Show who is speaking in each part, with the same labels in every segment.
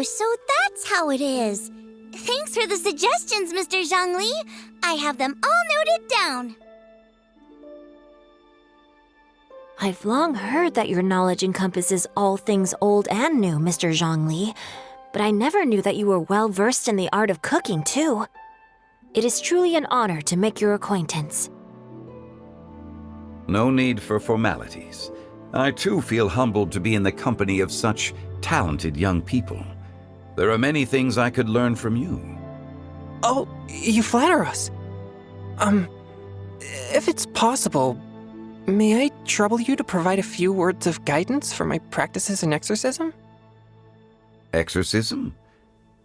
Speaker 1: so that's how it is. Thanks for the suggestions, Mr. Zhongli. I have them all noted down.
Speaker 2: I've long heard that your knowledge encompasses all things old and new, Mr. Zhongli, but I never knew that you were well versed in the art of cooking, too. It is truly an honor to make your acquaintance.
Speaker 3: No need for formalities. I too feel humbled to be in the company of such talented young people. There are many things I could learn from you.
Speaker 4: Oh, you flatter us. If it's possible, may I trouble you to provide a few words of guidance for my practices in exorcism?
Speaker 3: Exorcism?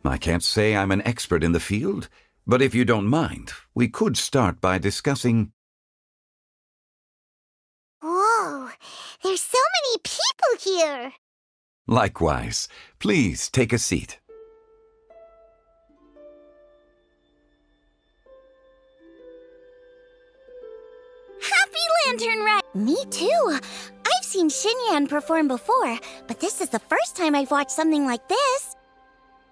Speaker 3: I can't say I'm an expert in the field, but if you don't mind, we could start by discussing...
Speaker 1: Whoa, there's so many people here.
Speaker 3: Likewise. Please take a seat.
Speaker 1: Happy Lantern Rite! Me too. I've seen Xinyan perform before, but this is the first time I've watched something like this.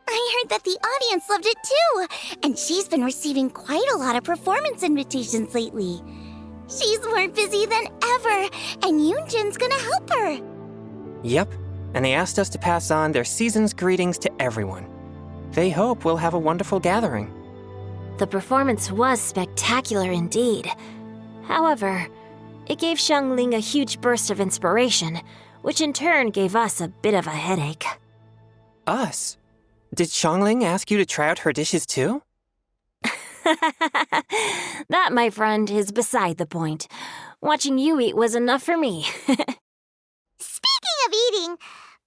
Speaker 1: I heard that the audience loved it too, and she's been receiving quite a lot of performance invitations lately. She's more busy than ever, and Yoonjin's gonna help her.
Speaker 4: Yep, and they asked us to pass on their season's greetings to everyone. They hope we'll have a wonderful gathering.
Speaker 2: The performance was spectacular indeed. However, it gave Xiangling a huge burst of inspiration, which in turn gave us a bit of a headache.
Speaker 4: Us? Did Xiangling ask you to try out her dishes too?
Speaker 2: That, my friend, is beside the point. Watching you eat was enough for me.
Speaker 1: Speaking of eating,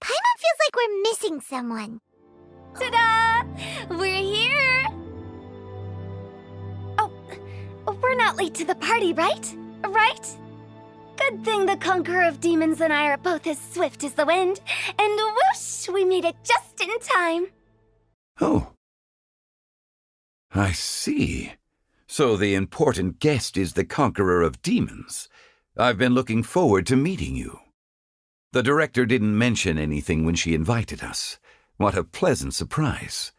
Speaker 1: Paimon feels like we're missing someone. Ta-da! We're here! Oh, we're not late to the party, right? Right? Good thing the Conqueror of Demons and I are both as swift as the wind, and whoosh, we made it just in time.
Speaker 3: Oh. I see. So the important guest is the Conqueror of Demons. I've been looking forward to meeting you. The director didn't mention anything when she invited us. What a pleasant surprise.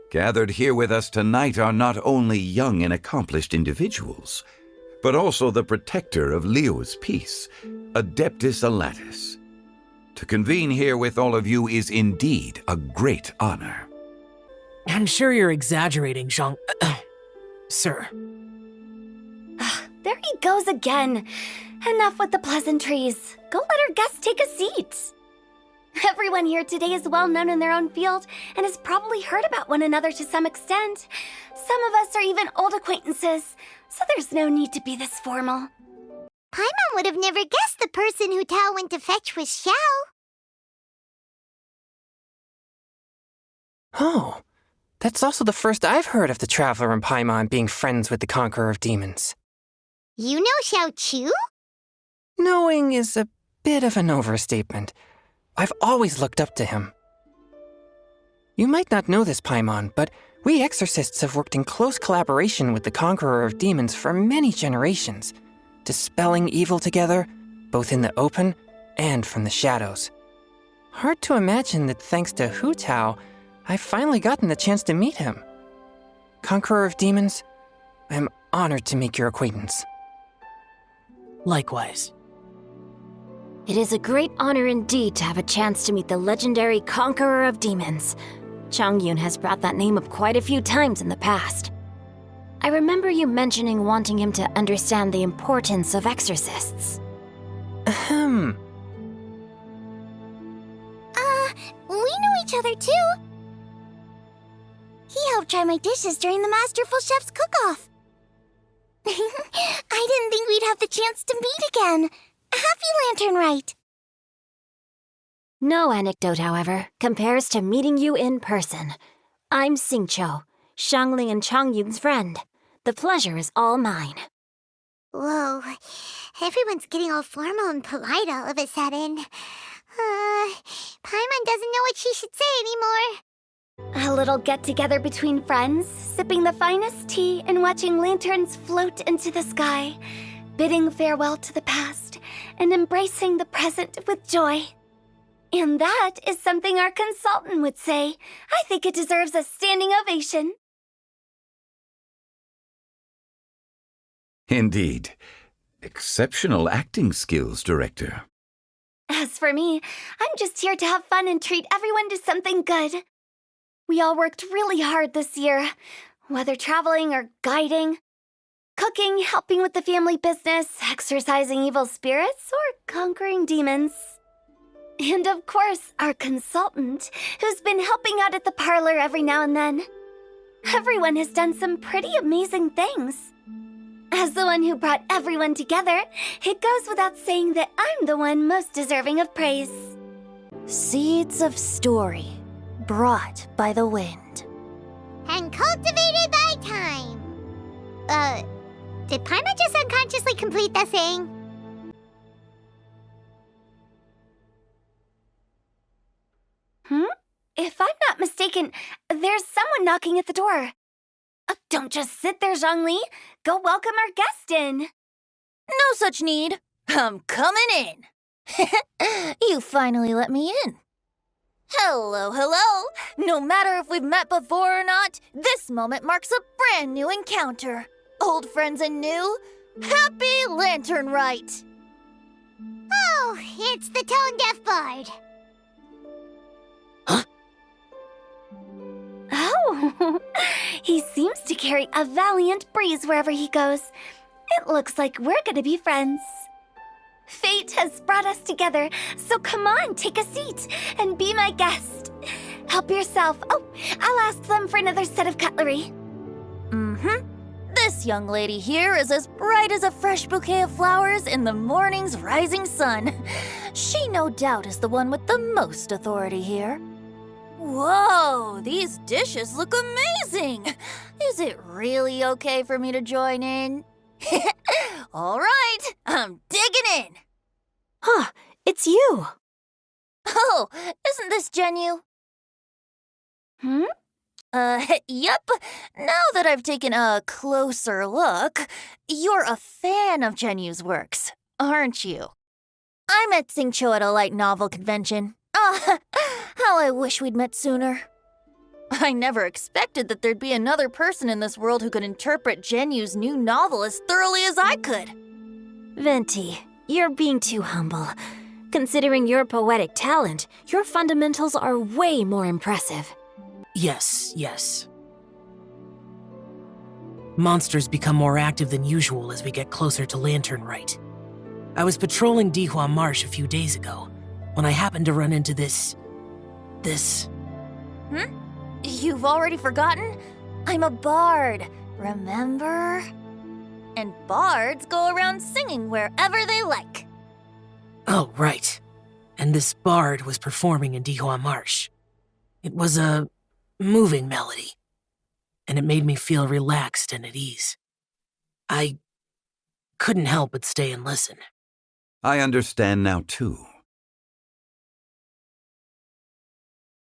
Speaker 3: Gathered here with us tonight are not only young and accomplished individuals, but also the protector of Liyue's peace, Adeptus Alatus. To convene here with all of you is indeed a great honor.
Speaker 5: I'm sure you're exaggerating, Zhang... Sir.
Speaker 1: There he goes again. Enough with the pleasantries. Go let our guests take a seat. Everyone here today is well known in their own field and has probably heard about one another to some extent. Some of us are even old acquaintances, so there's no need to be this formal. Paimon would have never guessed the person who Tao went to fetch was Xiao.
Speaker 4: Oh, that's also the first I've heard of the Traveler and Paimon being friends with the Conqueror of Demons.
Speaker 1: You know Xiao Chu?
Speaker 4: Knowing is a bit of an overstatement. I've always looked up to him. You might not know this, Paimon, but we exorcists have worked in close collaboration with the Conqueror of Demons for many generations, dispelling evil together, both in the open and from the shadows. Hard to imagine that thanks to Hu Tao, I've finally gotten the chance to meet him. Conqueror of Demons, I'm honored to make your acquaintance.
Speaker 5: Likewise.
Speaker 2: It is a great honor indeed to have a chance to meet the legendary Conqueror of Demons. Changyun has brought that name up quite a few times in the past. I remember you mentioning wanting him to understand the importance of exorcists.
Speaker 4: Ahem.
Speaker 1: We know each other too. He helped try my dishes during the Masterful Chef's cook-off. I didn't think we'd have the chance to meet again. Happy Lantern Rite!
Speaker 2: No anecdote, however, compares to meeting you in person. I'm Xingqiu, Xiangling and Changyun's friend. The pleasure is all mine.
Speaker 1: Whoa, everyone's getting all formal and polite all of a sudden. Paimon doesn't know what she should say anymore. A little get-together between friends, sipping the finest tea and watching lanterns float into the sky, bidding farewell to the past and embracing the present with joy. And that is something our consultant would say. I think it deserves a standing ovation.
Speaker 3: Indeed. Exceptional acting skills, Director.
Speaker 1: As for me, I'm just here to have fun and treat everyone to something good. We all worked really hard this year, whether traveling or guiding, cooking, helping with the family business, exorcising evil spirits, or conquering demons. And of course, our consultant, who's been helping out at the parlor every now and then. Everyone has done some pretty amazing things. As the one who brought everyone together, it goes without saying that I'm the one most deserving of praise.
Speaker 2: Seeds of story, brought by the wind.
Speaker 1: And cultivated by time. Did Paimon just unconsciously complete that saying? If I'm not mistaken, there's someone knocking at the door. Don't just sit there, Zhongli. Go welcome our guest in.
Speaker 6: No such need. I'm coming in. You finally let me in. Hello, hello. No matter if we've met before or not, this moment marks a brand new encounter. Old friends and new. Happy Lantern Rite.
Speaker 1: Oh, it's the tone-deaf bard. Oh, he seems to carry a valiant breeze wherever he goes. It looks like we're gonna be friends. Fate has brought us together, so come on, take a seat and be my guest. Help yourself. Oh, I'll ask them for another set of cutlery.
Speaker 6: This young lady here is as bright as a fresh bouquet of flowers in the morning's rising sun. She no doubt is the one with the most authority here. Whoa, these dishes look amazing! Is it really okay for me to join in? All right, I'm digging in!
Speaker 2: Huh, it's you!
Speaker 6: Oh, isn't this Genu? Yep. Now that I've taken a closer look, you're a fan of Genu's works, aren't you? I met Xingqiu at a light novel convention. How I wish we'd met sooner. I never expected that there'd be another person in this world who could interpret Genu's new novel as thoroughly as I could.
Speaker 2: Venti, you're being too humble. Considering your poetic talent, your fundamentals are way more impressive.
Speaker 5: Yes. Monsters become more active than usual as we get closer to Lantern Rite. I was patrolling Dihua Marsh a few days ago when I happened to run into this...
Speaker 6: You've already forgotten? I'm a bard, remember? And bards go around singing wherever they like.
Speaker 5: Oh, right. And this bard was performing in Dihua Marsh. It was a moving melody, and it made me feel relaxed and at ease. I couldn't help but stay and listen.
Speaker 3: I understand now, too.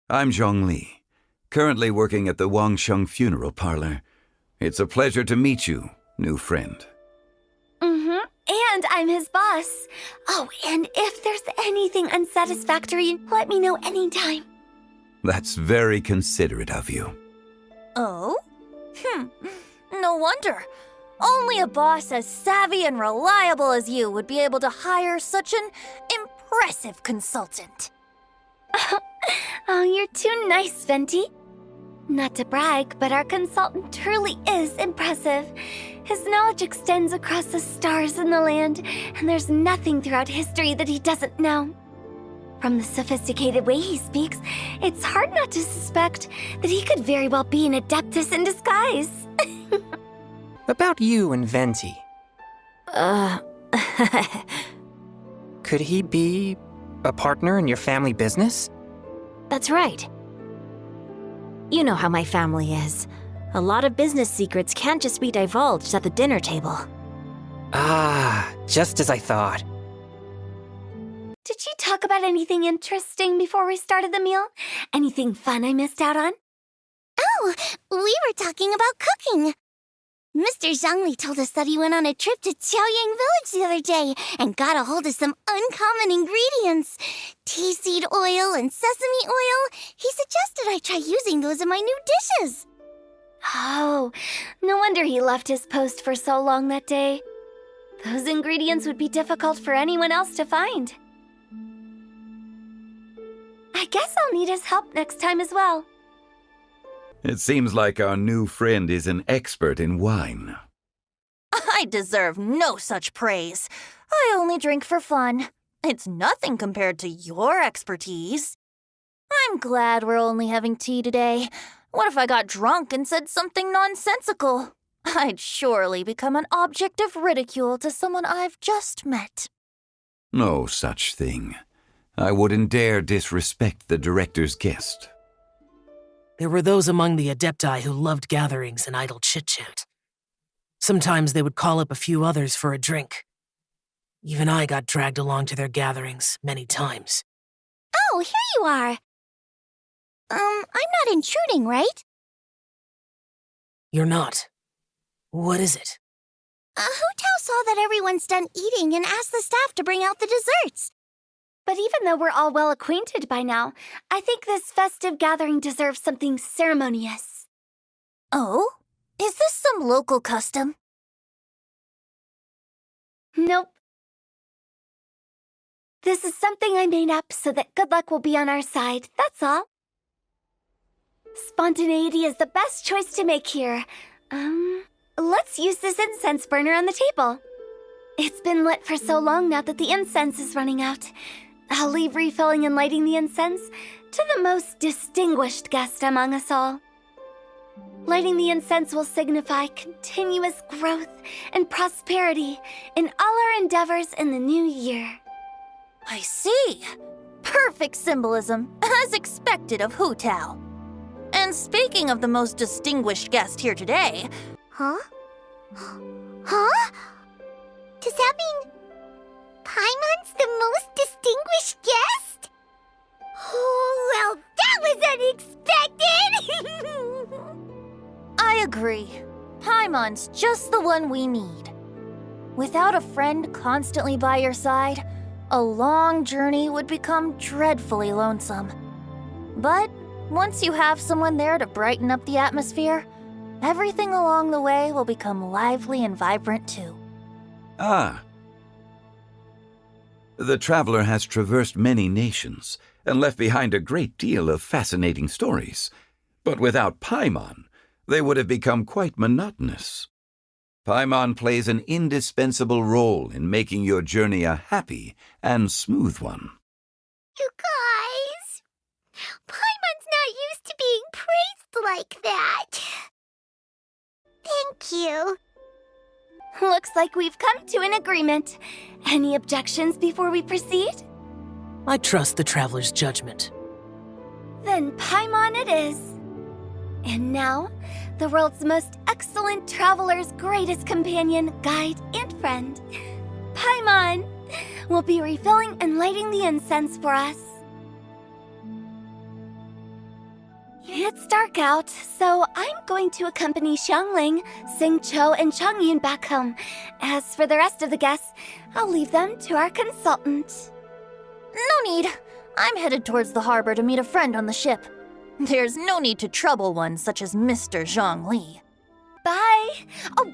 Speaker 3: I'm Zhongli, currently working at the Wangsheng Funeral Parlor. It's a pleasure to meet you, new friend.
Speaker 1: And I'm his boss. Oh, and if there's anything unsatisfactory, let me know anytime.
Speaker 3: That's very considerate of you.
Speaker 6: Oh? No wonder. Only a boss as savvy and reliable as you would be able to hire such an impressive consultant.
Speaker 1: Oh, you're too nice, Venti. Not to brag, but our consultant truly is impressive. His knowledge extends across the stars and the land, and there's nothing throughout history that he doesn't know. From the sophisticated way he speaks, it's hard not to suspect that he could very well be an adeptus in disguise.
Speaker 4: About you and Venti. Could he be a partner in your family business?
Speaker 2: That's right. You know how my family is. A lot of business secrets can't just be divulged at the dinner table.
Speaker 4: Ah, just as I thought.
Speaker 1: Did you talk about anything interesting before we started the meal? Anything fun I missed out on? Oh, we were talking about cooking. Mr. Zhongli told us that he went on a trip to Qiaoyang Village the other day and got a hold of some uncommon ingredients. Tea seed oil and sesame oil. He suggested I try using those in my new dishes.
Speaker 2: Oh, no wonder he left his post for so long that day. Those ingredients would be difficult for anyone else to find. I guess I'll need his help next time as well.
Speaker 3: It seems like our new friend is an expert in wine.
Speaker 6: I deserve no such praise. I only drink for fun. It's nothing compared to your expertise. I'm glad we're only having tea today. What if I got drunk and said something nonsensical? I'd surely become an object of ridicule to someone I've just met.
Speaker 3: No such thing. I wouldn't dare disrespect the director's guest.
Speaker 5: There were those among the Adepti who loved gatherings and idle chit-chat. Sometimes they would call up a few others for a drink. Even I got dragged along to their gatherings many times.
Speaker 1: Oh, here you are. I'm not intruding, right?
Speaker 5: You're not. What is it?
Speaker 1: Hu Tao saw that everyone's done eating and asked the staff to bring out the desserts.
Speaker 2: But even though we're all well acquainted by now, I think this festive gathering deserves something ceremonious.
Speaker 6: Oh? Is this some local custom?
Speaker 2: Nope. This is something I made up so that good luck will be on our side, that's all. Spontaneity is the best choice to make here. Let's use this incense burner on the table. It's been lit for so long now that the incense is running out. I'll leave refilling and lighting the incense to the most distinguished guest among us all. Lighting the incense will signify continuous growth and prosperity in all our endeavors in the new year.
Speaker 6: I see. Perfect symbolism, as expected of Hu Tao. And speaking of the most distinguished guest here today...
Speaker 1: Huh? Huh? Does that mean Paimon's the most distinguished guest? Oh, well, that was unexpected!
Speaker 6: I agree. Paimon's just the one we need. Without a friend constantly by your side, a long journey would become dreadfully lonesome. But once you have someone there to brighten up the atmosphere, everything along the way will become lively and vibrant too.
Speaker 3: Ah. The traveler has traversed many nations and left behind a great deal of fascinating stories. But without Paimon, they would have become quite monotonous. Paimon plays an indispensable role in making your journey a happy and smooth one.
Speaker 1: You guys, Paimon's not used to being praised like that. Thank you.
Speaker 2: Looks like we've come to an agreement. Any objections before we proceed?
Speaker 5: I trust the traveler's judgment.
Speaker 2: Then Paimon it is. And now, the world's most excellent traveler's greatest companion, guide, and friend, Paimon, will be refilling and lighting the incense for us. It's dark out, so I'm going to accompany Xiangling, Xingqiu, and Changyun back home. As for the rest of the guests, I'll leave them to our consultant.
Speaker 6: No need. I'm headed towards the harbor to meet a friend on the ship. There's no need to trouble one such as Mr. Zhongli.
Speaker 2: Bye! Oh,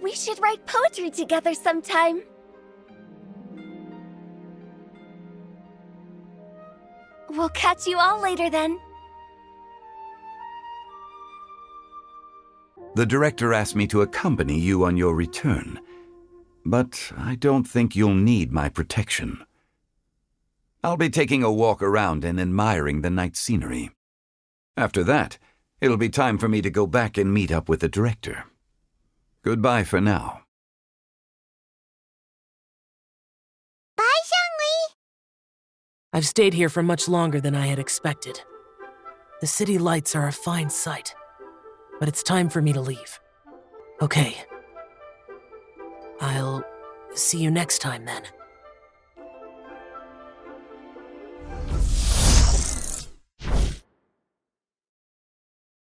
Speaker 2: we should write poetry together sometime. We'll catch you all later then.
Speaker 3: The director asked me to accompany you on your return, but I don't think you'll need my protection. I'll be taking a walk around and admiring the night scenery. After that, it'll be time for me to go back and meet up with the director. Goodbye for now.
Speaker 1: Bye, Zhongli.
Speaker 5: I've stayed here for much longer than I had expected. The city lights are a fine sight, but it's time for me to leave. Okay. I'll see you next time then.